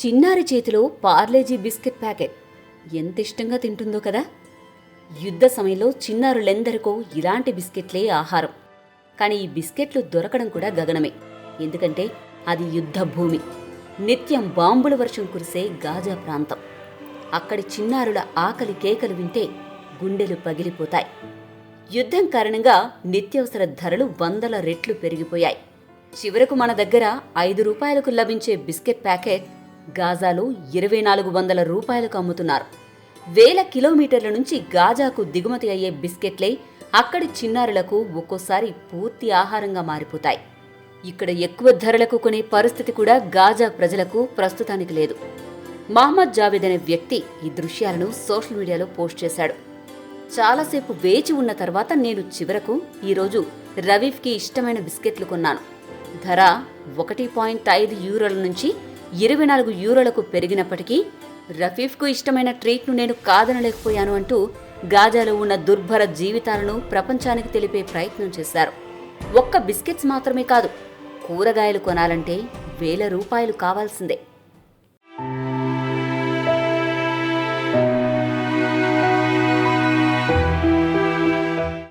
చిన్నారి చేతిలో Parle-G biscuit packet ఎంత ఇష్టంగా తింటుందో కదా. యుద్ధ సమయంలో చిన్నారులెందరికో ఇలాంటి బిస్కెట్లే ఆహారం. కానీ ఈ బిస్కెట్లు దొరకడం కూడా గగనమే. ఎందుకంటే అది యుద్ధ భూమి, నిత్యం బాంబుల వర్షం కురిసే గాజా ప్రాంతం. అక్కడి చిన్నారుల ఆకలి కేకలు వింటే గుండెలు పగిలిపోతాయి. యుద్ధం కారణంగా నిత్యావసర ధరలు 100 రెట్లు పెరిగిపోయాయి. చివరకు మన దగ్గర 5 రూపాయలకు లభించే బిస్కెట్ ప్యాకెట్ గాజాలో 2400 రూపాయలకు అమ్ముతున్నారు. వేల కిలోమీటర్ల నుంచి గాజాకు దిగుమతి అయ్యే బిస్కెట్లే అక్కడి చిన్నారులకు ఒక్కోసారి పూర్తి ఆహారంగా మారిపోతాయి. ఇక్కడ ఎక్కువ ధరలకు కొనే పరిస్థితి కూడా గాజా ప్రజలకు ప్రస్తుతానికి లేదు. మహమ్మద్ జావేద్ అనే వ్యక్తి ఈ దృశ్యాలను సోషల్ మీడియాలో పోస్ట్ చేశాడు. చాలాసేపు వేచి ఉన్న తర్వాత నేను చివరకు ఈరోజు రవీఫ్కి ఇష్టమైన బిస్కెట్లు కొన్నాను. ధర 1.5 యూరోల నుంచి 24 యూరోలకు పెరిగినప్పటికీ రఫీఫ్కు ఇష్టమైన ట్రీట్ను నేను కాదనలేకపోయాను అంటూ గాజాలో ఉన్న దుర్భర జీవితాలను ప్రపంచానికి తెలిపే ప్రయత్నం చేశారు. ఒక్క బిస్కెట్స్ మాత్రమే కాదు, కూరగాయలు కొనాలంటే 1000 రూపాయలు కావాల్సిందే.